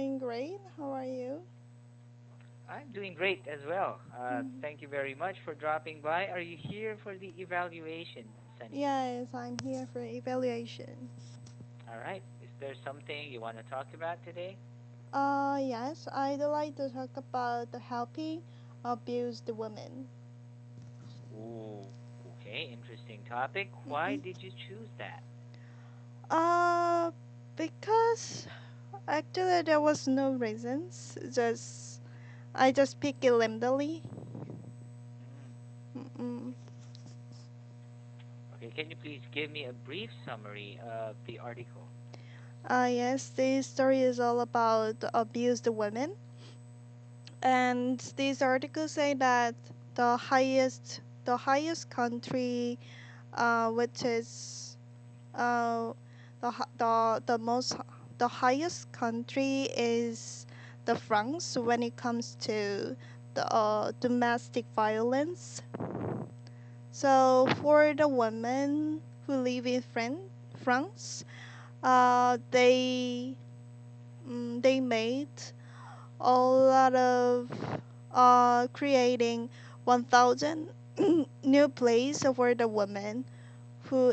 doing great. How are you? I'm doing great as well. Mhm. Thank you very much for dropping by. Are you here for the evaluation, Sunny? Yes, I'm here for evaluation. All right. Is there something you want to talk about today? Yes, I'd like to talk about the helping abused women. Ooh, okay. Interesting topic. Why Mm-mm. did you choose that? Uh, because actually there was no reasons. Just I just pick it randomly. Mm. Mm-mm. Okay. Can you please give me a brief summary of the article? Yes, this story is all about abused women. And these articles say that the highest country, which is uh, the most the highest country is the France when it comes to the domestic violence. So for the women who live in France, they made a lot of creating 1,000 new place for the women who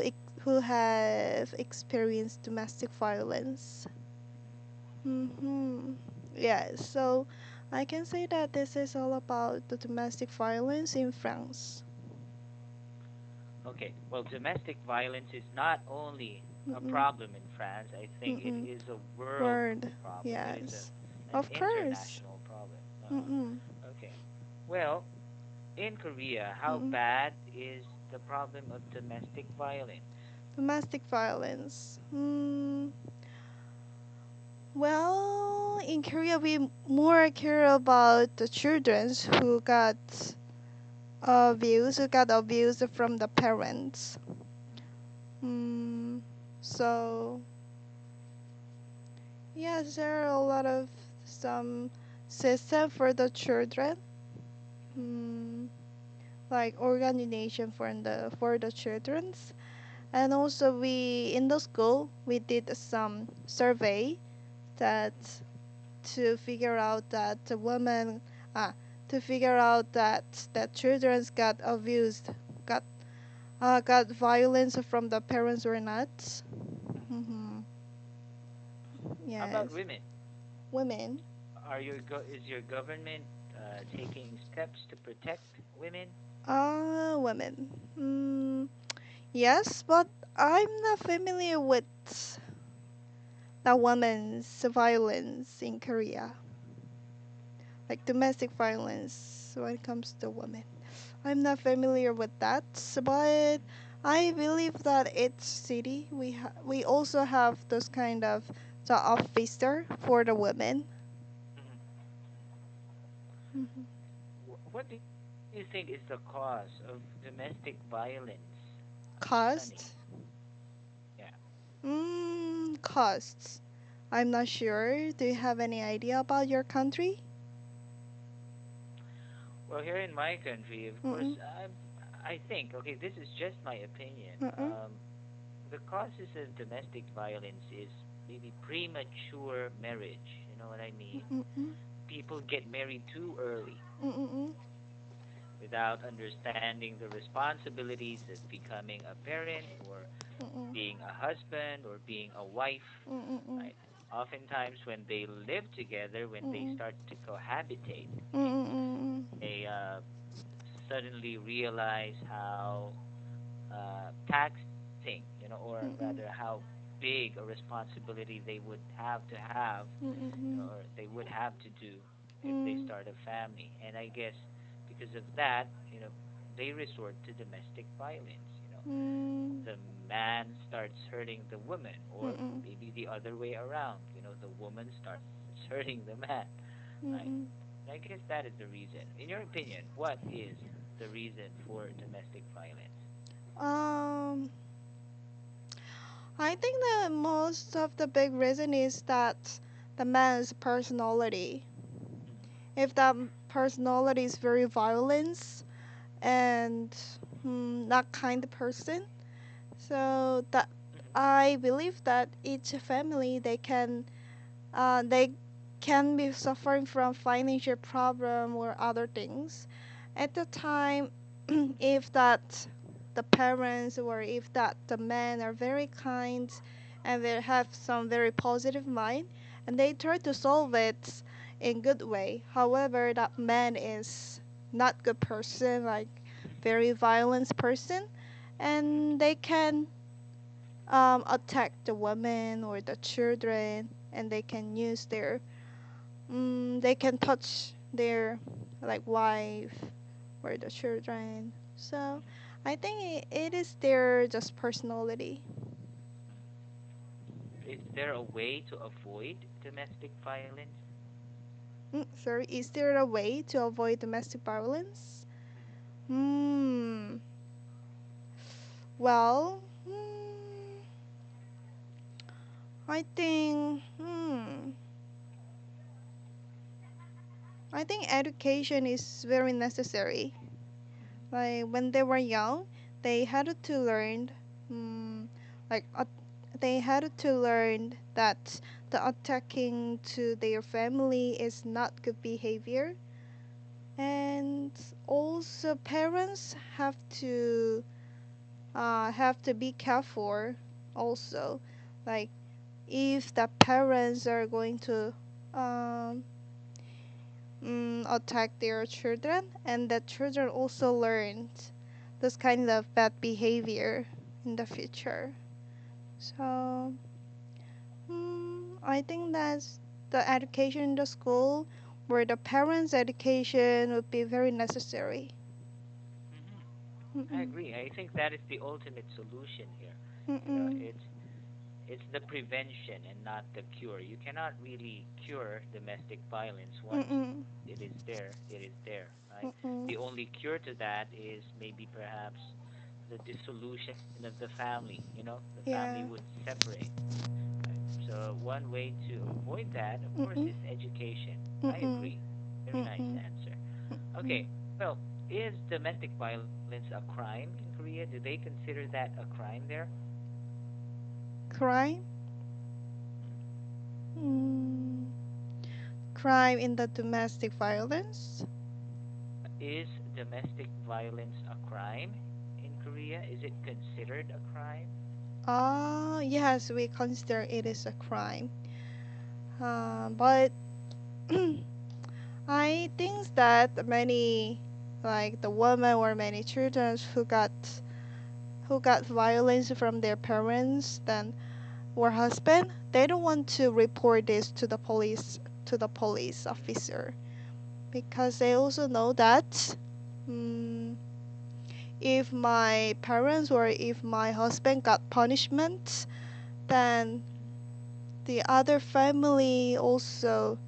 have experienced domestic violence. Mm-hmm. Yes, so I can say that this is all about the domestic violence in France. Okay. Well, domestic violence is not only a Mm-mm. problem in France. I think it Mm-mm. is a world Word. problem. It is Yes. an Of course. international problem. Mm-mm. Okay. Well, in Korea, how Mm-mm. bad is the problem of domestic violence? Domestic violence. Well, in Korea, we more care about the children who got abused from the parents. Mm, so yes, there are a lot of some system for the children. Mm, like organization for the childrens, and also we in the school we did some survey that to figure out that the women ah to figure out that children's got abused, got got violence from the parents or not. Mm-hmm. How about Yes, women? women. Is your government taking steps to protect women? Women. Yes, but I'm not familiar with the women's violence in Korea, like domestic violence when it comes to women. I'm not familiar with that, but I believe that each city we also have those kind of the officer for the women. Mhm. Mhm. What do you think is the cause of domestic violence, Sunny? Cost? Yeah. Costs. I'm not sure. Do you have any idea about your country? Well, here in my country, of course, Mm-mm. I think, okay, this is just my opinion. Mm-mm. The causes of domestic violence is maybe premature marriage. You know what I mean? Mm-mm. People get married too early Mm-mm. without understanding the responsibilities of becoming a parent or Mm-mm. being a husband or being a wife, Mm-mm. right? Oftentimes, when they live together, when they Mm-mm. start to cohabitate, okay, Mm-mm. they suddenly realize how taxing, or rather Mm-mm. how big a responsibility they would have to have, Mm-mm. or they would have to do if they Mm-mm. start a family. And I guess because of that, they resort to domestic violence. Mm-mm. The man starts hurting the woman, or Mm-mm. maybe the other way around. The woman starts hurting the man, right? Mm-mm. And I guess that is the reason. In your opinion, what is the reason for domestic violence? Um, I think that most of the big reason is that the man's personality. Mm-hmm. If that personality is very violent and not kind person, so that Mm-hmm. I believe that each family they can be suffering from financial problem or other things. At the time, if that the parents or if that the men are very kind and they have some very positive mind and they try to solve it in good way. However, that man is not good person, like very violent person, Mm-hmm. and they can attack the women or the children, and they can use their they can touch their like wife or the children. So Mm-hmm. I think it is their just personality. Is there a way to avoid domestic violence? Sorry, is there a way to avoid domestic violence? Mm-hmm. Hmm. Well, I think I think education is very necessary. Like when they were young, they had to learn, mm, like they had to learn that the attacking to their family is not good behavior, and also parents have to be careful. Also, like if the parents are going to um, attack their children, and the children also learned this kind of bad behavior in the future. So I think that's the education in the school, where the parents' education would be very necessary. Mm-hmm. I Mm-mm, agree. I think that is the ultimate solution here. You know, mm-mm, it's the prevention and not the cure. You cannot really cure domestic violence. Once mm-mm, it is there, it is there, right? mm-mm. The only cure to that is maybe perhaps the dissolution of the family. You know, the family Yeah. would separate, right? So one way to avoid that, of course, Mm-mm, is education. I mm-mm, agree. Very nice mm-mm, answer. mm. Okay, well, is domestic violence a crime in Korea? Do they consider that a crime there? Crime? Mm. Mm, crime in the domestic violence? Is domestic violence a crime in Korea? Is it considered a crime? Yes, we consider it is a crime. But I think that many, like the women or many children who got violence from their parents then or husband, they don't want to report this to the police Mm, officer because they also know that mm, if my parents or if my husband got punishment, then mm, the other family also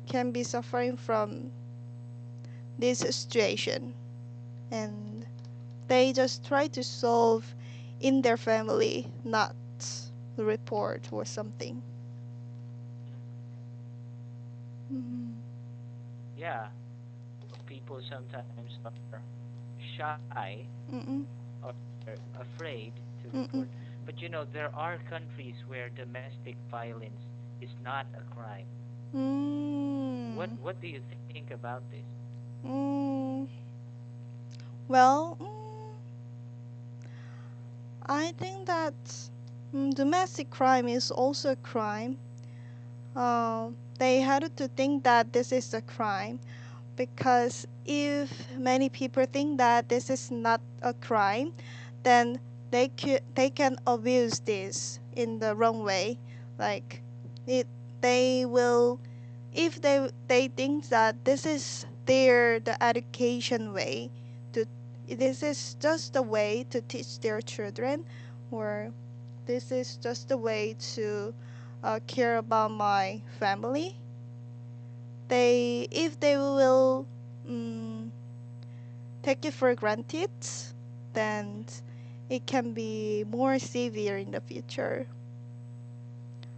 can be suffering from this situation, and they just try to solve in their family, not report or something. mm. Mm-hmm. Yeah, people sometimes are shy Mm-mm. or afraid to report. Mm-mm. But you know, there are countries where domestic violence is not a crime. Mm. What do you think about this? Mm. Well, I think that domestic crime is also a crime. They had to think that this is a crime because if many people think that this is not a crime, then they can abuse this in the wrong way. Like it, they will if they think that this is the education way to this is just a way to teach their children, or this is just a way to care about my family. They if they will mm, take it for granted, then Mm, it can be more severe in the future.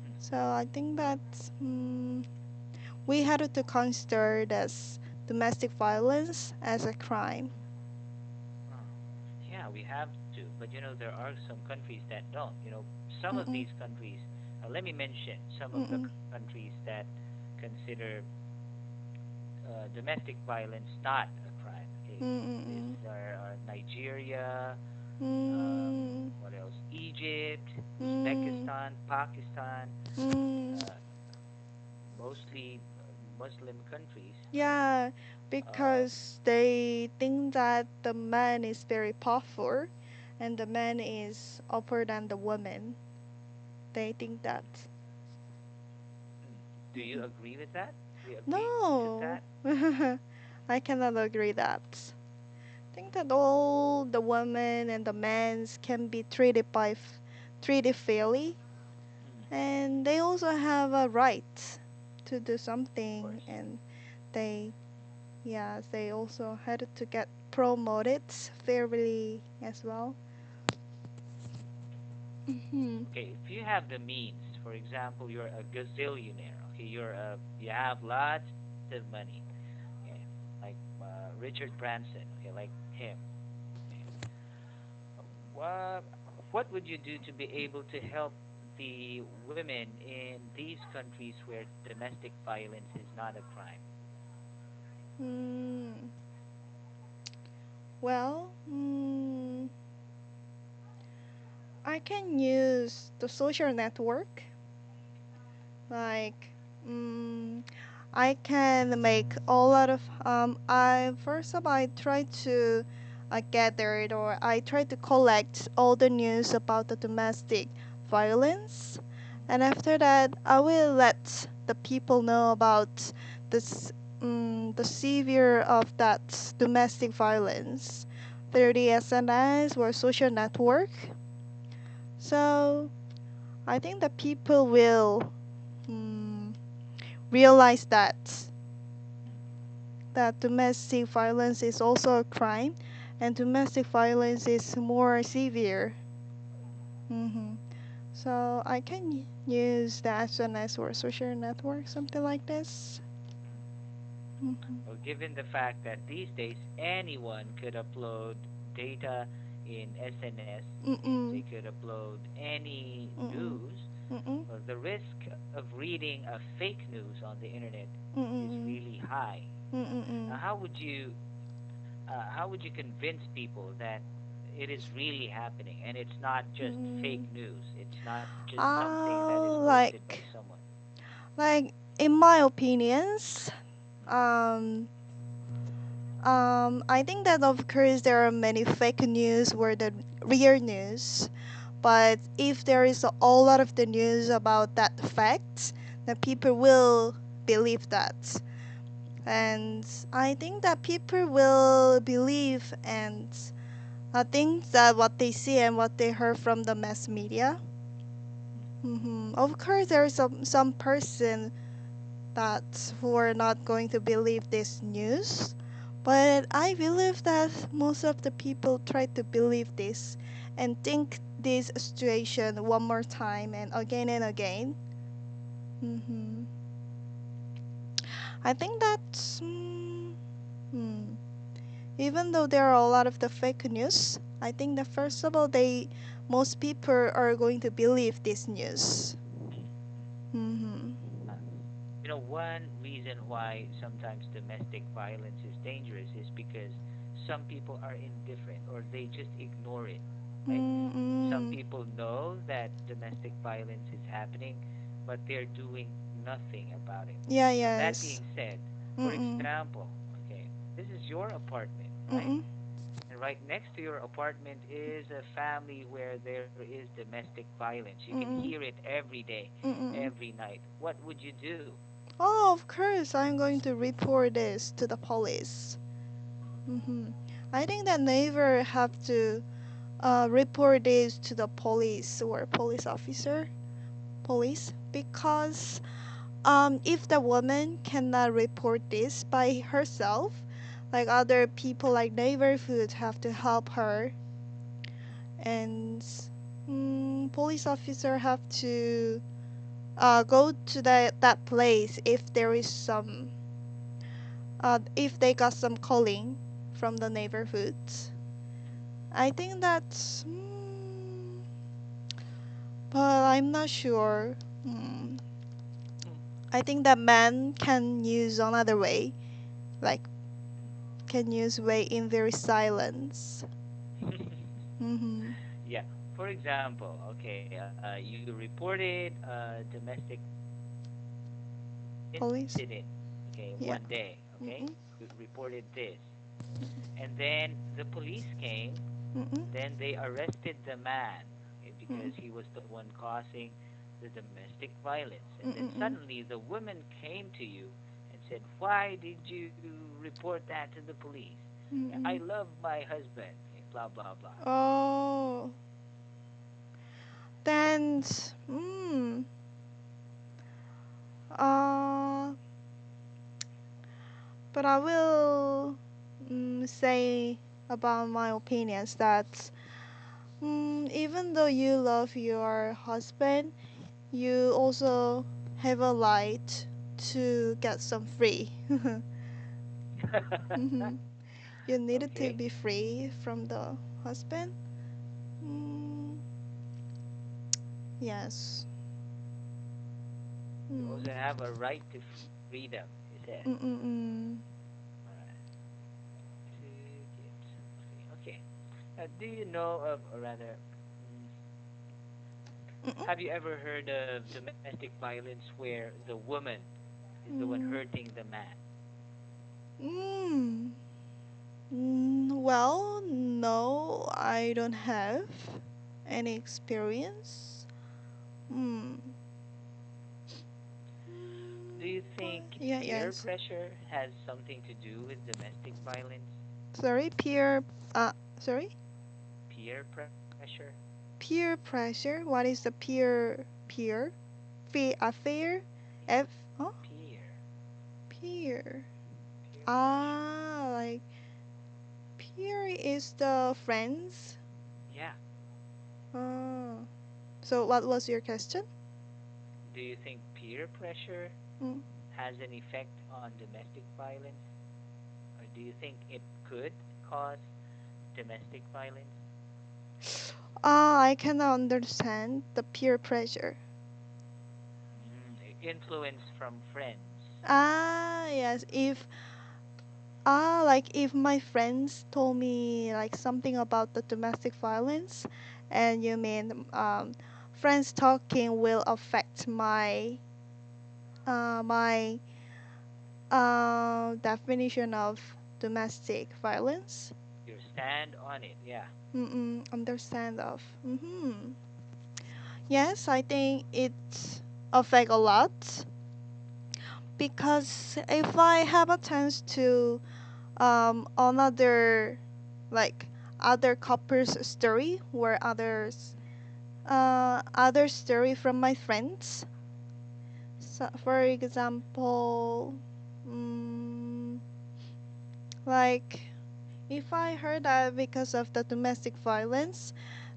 mm, So I think that we had to consider this domestic violence as a crime. mm. Oh. Yeah, we have to. But you know, there are some countries that don't. You know, some of these Mm-mm, countries, let me mention some of the mm-mm, countries that consider domestic violence not a crime. Okay, these Mm-mm. are Nigeria, Mm. what else? Egypt, Mm. Uzbekistan, Pakistan, Mm. uh, mostly Muslim countries, right? Yeah, Um, because they think that the man is very powerful and the man is upper than the woman. They think that. mm, mm. Do you Mm-mm. agree with that? Do you agree to No, that? I cannot agree that. I think that all the women and the men can be treated fairly, Mm, and they also have a right to do of something, course. and they, yeah, they also had to get promoted fairly as well. Hmm. Okay, if you have the means, for example, you're a gazillionaire. Okay, you have lots of money. Okay, like Richard Branson. Okay, like him. Okay, what what would you do to be able to help the women in these countries where domestic violence is not a crime? Mm. Well, I can use the social network. Like, mm, I can make a lot of. I first of all, I try to gather it, or I try to collect all the news about the domestic violence, and after that, I will let the people know about this, the severe of that domestic violence through the SNS or social network. So I think the people will. Mm, realize that domestic violence is also a crime and domestic violence is more severe. hmm So I can use the SNS or social network, something like this. Mm-hmm. Well, given the fact that these days anyone could upload data in SNS, okay, they Mm-mm. could upload any Mm-mm. news, Mm-mm. well, the risk of reading a fake news on the internet is Mm-mm. really high. Mm-mm. How would you convince people that it is really happening and it's not just fake Mm-mm. news? It's not just something that is Uh, posted by like, someone. like in my opinions, Mm, um, I think that of course there are many fake news where the real news, but if there is a lot of the news about that fact, then mm, people will believe that, and I think that people will believe and think that what they see and what they heard from the mass media. mm, Of course, there is some person that who are not going to believe this news. But I believe that most of the people try to believe this and think this situation one more time and again and again. hmm I think that hmm, even though there are a lot of the fake news, I think that mm, first of all, most people are going to believe this news. mm, mm. hmm Uh, one reason why sometimes domestic violence is dangerous is because some people are indifferent or they just ignore it, right? Some Mm-mm. people know that domestic violence is happening, but they're doing nothing about it. Yeah. Now, that Yes. being said, for Mm-mm. example, okay, this is your apartment, right? Mm-mm. And right next to your apartment is a family where there is domestic violence. You can hear Mm-mm. it every day, Mm-mm. every night. What would you do? Oh, of course, I'm going to report this to the police. Mm-hmm. I think that neighbor have to report this to the police or police officer, police, because if the woman cannot report this by herself, like other people like neighborhood have to help her, and police officer have to go to that place if they got some calling from the neighborhoods. I think that's, but I'm not sure. Mm, Mm-hmm. I think that man can use another way, like can use way in their silence. Mm-hmm. Yeah. For example, okay, you reported a domestic Police. incident, okay, Yeah. one day, okay, Mm-mm. reported this, and then the police came, Mm-mm. then they arrested the man, okay, because Mm-mm. he was the one causing the domestic violence, and then Mm-mm. suddenly the woman came to you and said, "Why did you report that to the police? Yeah, I Mm-mm. love my husband." Okay, blah blah blah. Oh, then, mm, uh, but I will say about my opinions that even though you love your husband, you also have a right to get some free. Mhm. You needed to Okay, be free from the husband. Mm, yes. you Mm. also have a right to freedom, he said. Mm-mm-mm. All right, to get some free. Okay. Do you know of, or rather, mm, Mm-mm. have you ever heard of domestic violence where the woman is the one Mm. hurting the man? Mm. Well, no, I don't have any experience. Mm. Do you But think yeah, peer yes. pressure has something to do with domestic violence? Sorry, peer. Sorry, Peer pressure? peer pressure. What is the peer? Fear? Yeah, F. Oh, peer. peer. Peer pressure. Like peer is the friends. Yeah. Ah. So what was your question? Do you think peer pressure Mm. has an effect on domestic violence? Or do you think it could cause domestic violence? I cannot understand the peer pressure. Influence from friends. Yes. Like if my friends told me like something about the domestic violence, and you mean friends talking will affect my definition of domestic violence. Your stand on it. Yeah. Understand of. Yes, I think it affect a lot because if I have a chance to another like other couples story or other story from my friends. So for example, mm, like if I heard that because of the domestic violence,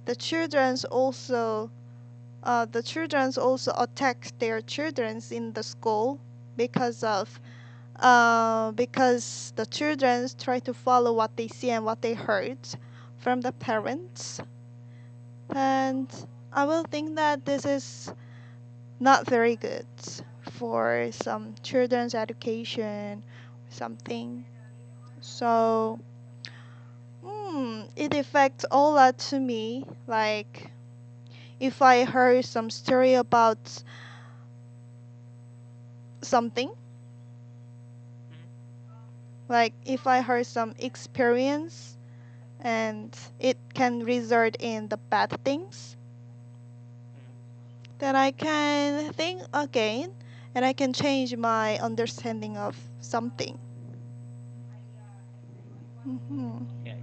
the children's also the children's also attack their children's in the school because of because the children try to follow what they see and what they heard from the parents. And I will think that this is not very good for some children's education, something. So, it affects all that to me. Like, if I heard some story about something, Mm-hmm. like if I heard some experience and it can result in the bad things, Mm-hmm. then I can think again and I can change my understanding of something. Mm-hmm. Yeah,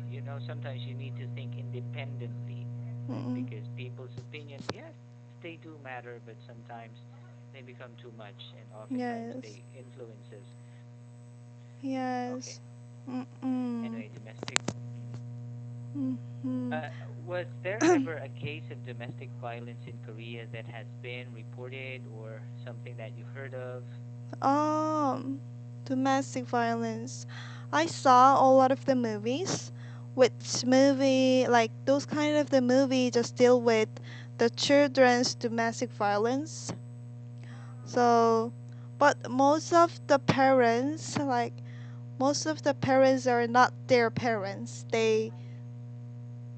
sometimes you need to think independently, right? Mm-mm. Because people's opinion, yes, they do matter, but sometimes they become too much, and oftentimes they Yes. influences. Okay. Yes. Mm-mm. Anyway, domestic. Mhm. Mm-hmm. Was there ever a case of domestic violence in Korea that has been reported or something that you heard of? um, Domestic violence. I saw a lot of the movies. Which movie, like those kind of the movie, just deal with the children's domestic violence. So But most of the parents, like most of the parents are not their parents. They,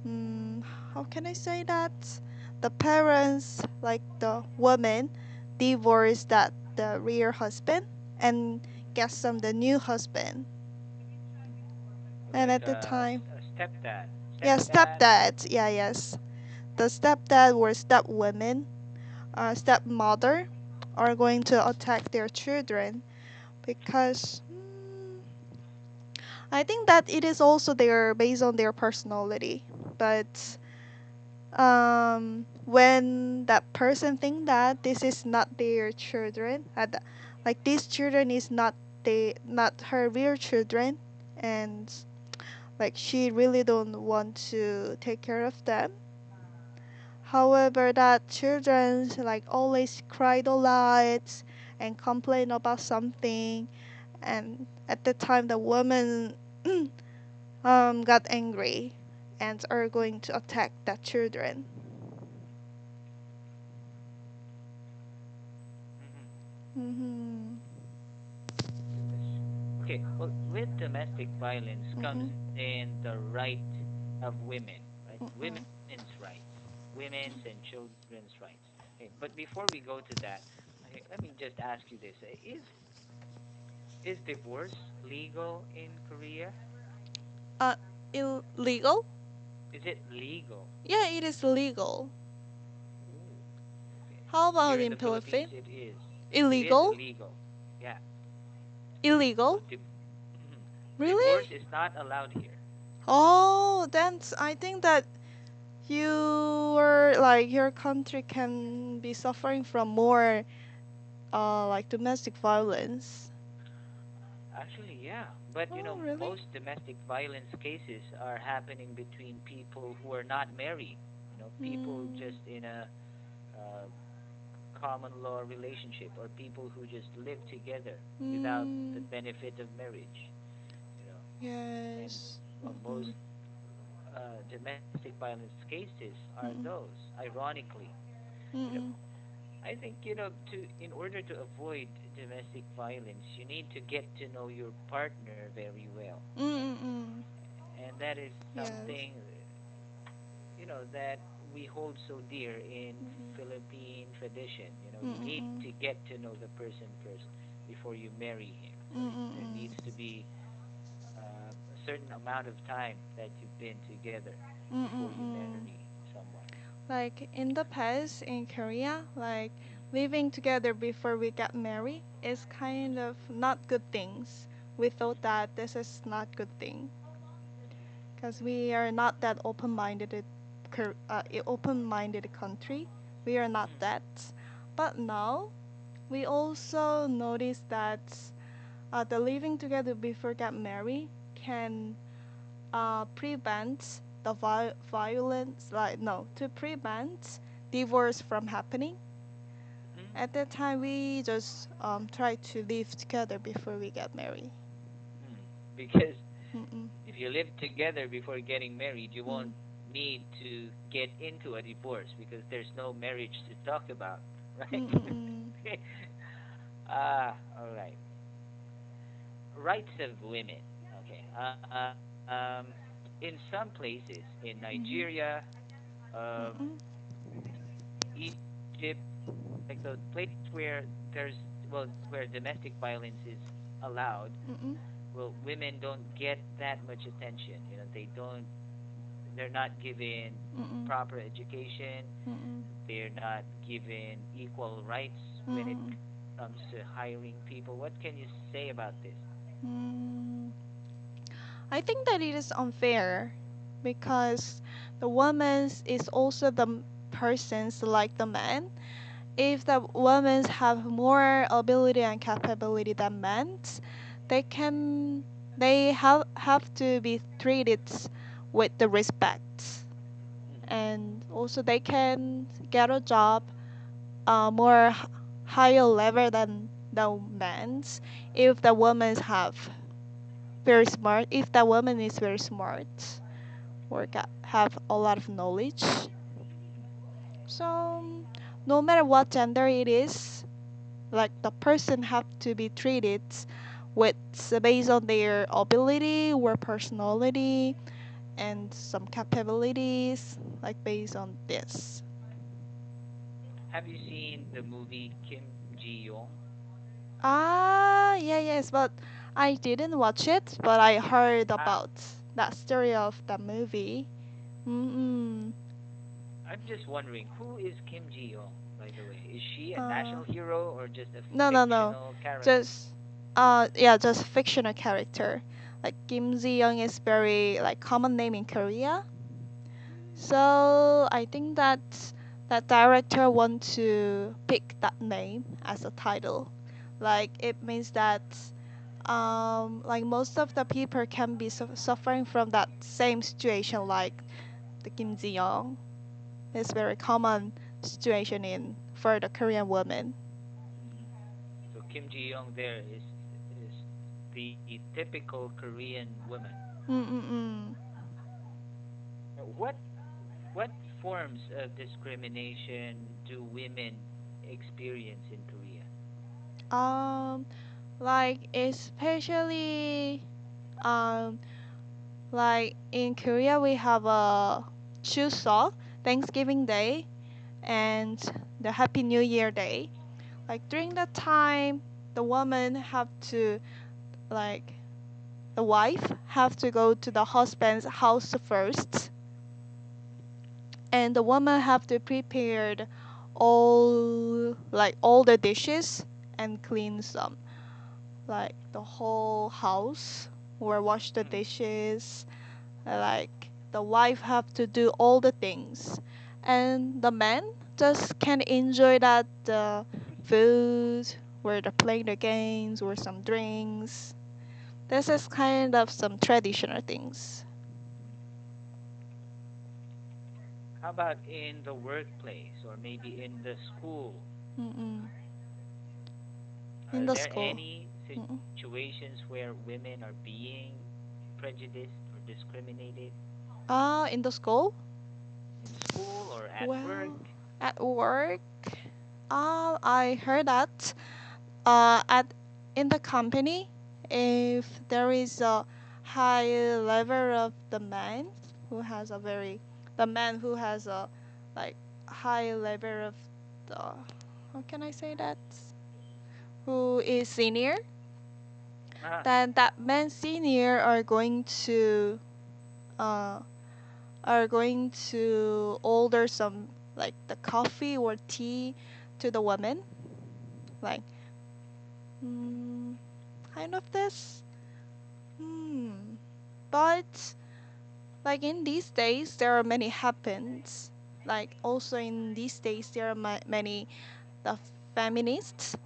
mm, how can I say that? The parents, like the woman, divorce that the real husband and get some the new husband. And Like at the time, a stepdad, yeah, stepdad. stepdad, yeah, yes, the stepdad or stepwoman, stepmother, are going to attack their children because I think that it is also their based on their personality. But when that person think that this is not their children, like these children is not her real children, and like she really don't want to take care of them. However, that children like always cried a lot and complain about something, and at the time the woman got angry and are going to attack the children. Mm-hmm. Mhm. Domestic. Okay, well, with domestic violence comes Mhm. in the right of women, right? Mhm. Women's rights, women's and children's rights. Okay, but before we go to that, okay, let me just ask you this: is divorce legal in Korea? Uh, illegal? Is it legal? Yeah, it is legal. Ooh, okay. How Here about in in the Philippines, Philippines? it is. It is Illegal? illegal. Yeah. So Illegal? divorce Really? is not allowed here. Oh, then I think that your like your country can be suffering from more like domestic violence. Actually, yeah. But Oh, really? most domestic violence cases are happening between people who are not married. People Mm, just in a uh, common law relationship or people who just live together without the mm, benefit of marriage. You know, and yes. most Mm-mm, domestic violence cases are mm-mm, those. Ironically, you know, mm-mm, I think to in order to avoid domestic violence, you need to get to know your partner very well, mm-mm, and that is yes. something that we hold so dear in Mm-mm, Philippine tradition. You need mm-mm, to get to know the person first before you marry him. So there mm-mm, needs to be a certain amount of time that you've been together before you mm-mm. marry someone. Like in the past in Korea, like Mm, living together before we get married is kind of not good things. We thought that this is not good thing because we are not that open-minded country. We are not mm, that. But now we also notice that the living together before get married can prevent the violence, like no, to prevent divorce from happening. mm, At that time, we just try to live together before we get married. mm. Because Mm-mm. if you live together before getting married, you won't Mm. need to get into a divorce because there's no marriage to talk about, right? Mm-mm. All right. Rights of women. Okay. In some places in Mm-hmm. Nigeria, um, Mm-mm. Egypt, like the places where where domestic violence is allowed, Mm-mm. well, women don't get that much attention. They're not given Mm-mm. proper education. Mm-mm. They're not given equal rights when it Mm-mm. comes to hiring people. What can you say about this? Mm. I think that it is unfair because the woman is also the persons like the man. If the women have more ability and capability than men, they can they have to be treated with the respect, Mm-hmm. and also they can get a job more higher level than the men's if the women have very smart, if the woman is very smart or have a lot of knowledge. So no matter what gender it is, like the person have to be treated with based on their ability or personality and some capabilities, like based on this. Have you seen the movie Kim Ji Young? Ah, yeah, yes, but I didn't watch it, but I heard Ah, about that story of the movie. Mm-mm. I'm just wondering, who is Kim Ji Young, by the way? Is she a Uh, national hero or just a no, no, no, fictional character? just yeah, just fictional character. Like Kim Ji Young is very like common name in Korea. So I think that that director want to pick that name as a title. Like it means that like most of the people can be suffering from that same situation like the Kim Ji Young. It's very common situation in for the Korean women. Mm. So Kim Ji Young there is the typical Korean woman. Mm-mm-mm. What forms of discrimination do women experience in Korea? Um, like especially um like in Korea, we have a Chuseok, Thanksgiving Day, and the Happy New Year Day. Like during that time, the woman have to like the wife have to go to the husband's house first, and the woman have to prepare all the dishes and clean some like the whole house or wash the Mm, dishes. Like the wife have to do all the things, and the man just can enjoy that the food where they're playing the games or some drinks. This is kind of some traditional things. mm. How about in the workplace or maybe in the school? Mm-mm. In Are the there school. any Mm-mm. situations where women are being prejudiced or discriminated In the school. in school or at work? Well, at work, I heard that at in the company, if there is a high level of the man who has a very the man who has a like high level of the how can I say that who is senior, Ah, then that man senior uh are going to order some like the coffee or tea to the woman like mm, kind of this. Hmm. But like in these days, there are many happens. Like also in these days, there are many the feminists.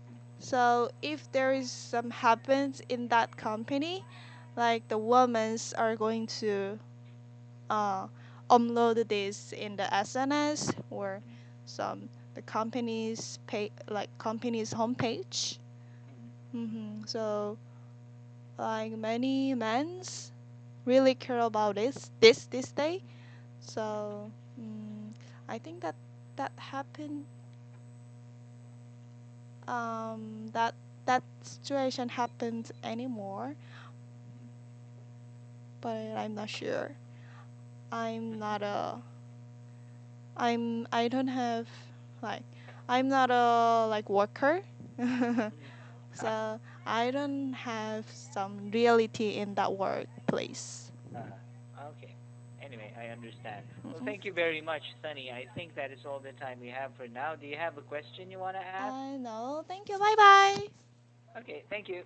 mm, So if there is some happens in that company, like the women's are going to uh, upload this in the SNS or mm, some the company's pay like company's homepage. mm, So like many men's really care about this day. mm, So I think that that happened. That that situation happened anymore, mm, but I'm not sure. I'm not a. I don't have like. I'm not a like worker. mm. Ah, So I don't have some reality in that workplace. okay. Anyway, I understand. Well, Mm-mm. thank you very much, Sunny. I think that is all the time we have for now. Do you have a question you want to ask? I know. Thank you. Bye bye. Okay, thank you.